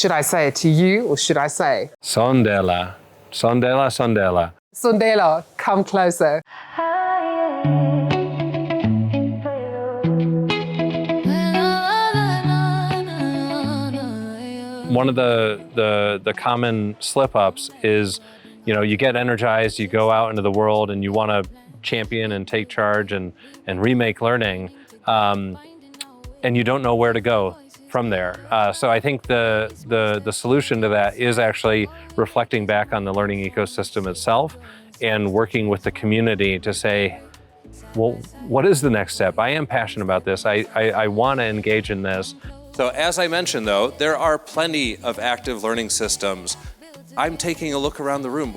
Should I say it to you or should I say? Sondela. Sondela, Sondela. Sondela, come closer. One of the common slip-ups is, you get energized, you go out into the world and you want to champion and take charge and remake learning, and you don't know where to go from there. So I think the solution to that is actually reflecting back on the learning ecosystem itself and working with the community to say, well, what is the next step? I am passionate about this. I want to engage in this. So as I mentioned, though, there are plenty of active learning systems. I'm taking a look around the room.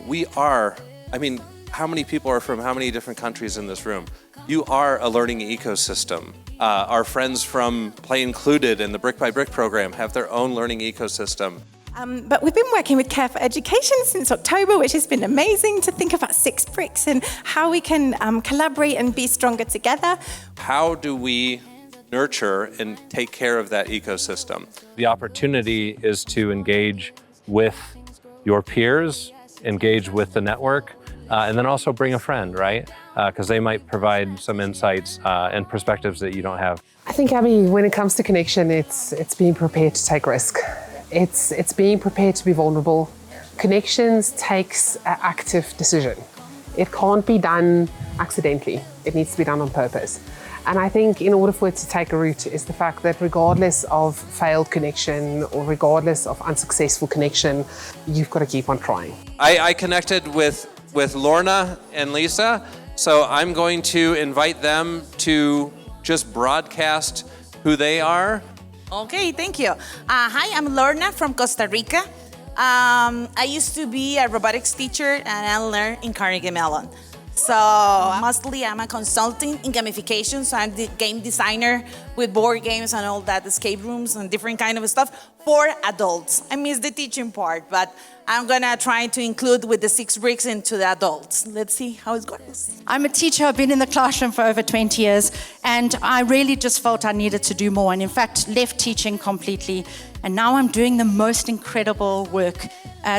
How many people are from how many different countries in this room? You are a learning ecosystem. Our friends from Play Included and the Brick by Brick program have their own learning ecosystem. But we've been working with Care for Education since October, which has been amazing to think about Six Bricks and how we can collaborate and be stronger together. How do we nurture and take care of that ecosystem? The opportunity is to engage with your peers, engage with the network, and then also bring a friend, right? Because they might provide some insights and perspectives that you don't have. I think, Abby, when it comes to connection, it's being prepared to take risk. It's being prepared to be vulnerable. Connections takes an active decision. It can't be done accidentally. It needs to be done on purpose. And I think in order for it to take a root is the fact that regardless of failed connection or regardless of unsuccessful connection, you've got to keep on trying. I connected with Lorna and Lisa, so I'm going to invite them to just broadcast who they are. Okay, thank you. Hi, I'm Lorna from Costa Rica. I used to be a robotics teacher and I learned in Carnegie Mellon. So mostly I'm a consultant in gamification, so I'm the game designer with board games and all that, escape rooms and different kind of stuff for adults. I miss the teaching part, but I'm gonna try to include with the Six Bricks into the adults. Let's see how it goes. I'm a teacher. I've been in the classroom for over 20 years, and I really just felt I needed to do more, and in fact left teaching completely, and now I'm doing the most incredible work.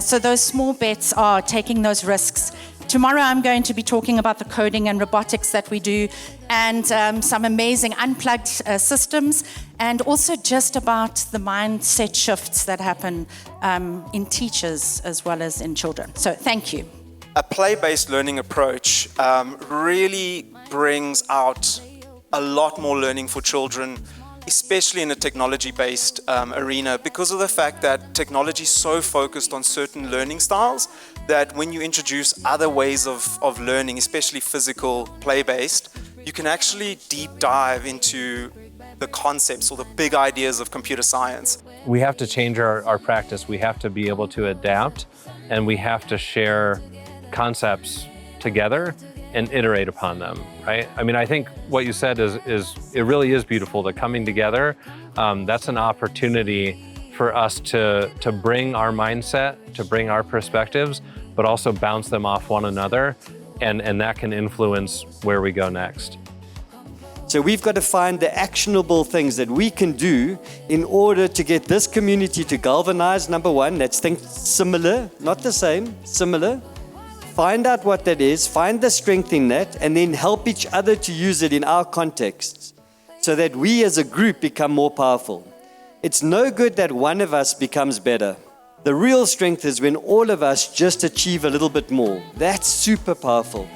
So those small bets are taking those risks. Tomorrow I'm going to be talking about the coding and robotics that we do, and some amazing unplugged systems, and also just about the mindset shifts that happen in teachers as well as in children. So thank you. A play-based learning approach really brings out a lot more learning for children, especially in a technology-based arena, because of the fact that technology is so focused on certain learning styles that when you introduce other ways of learning, especially physical, play-based, you can actually deep dive into the concepts or the big ideas of computer science. We have to change our practice. We have to be able to adapt, and we have to share concepts together and iterate upon them, right? I think what you said is it really is beautiful, the coming together. That's an opportunity for us to bring our mindset, to bring our perspectives, but also bounce them off one another, and that can influence where we go next. So we've got to find the actionable things that we can do in order to get this community to galvanize. Number one, let's think similar, not the same, similar. Find out what that is, find the strength in that, and then help each other to use it in our contexts so that we as a group become more powerful. It's no good that one of us becomes better. The real strength is when all of us just achieve a little bit more. That's super powerful.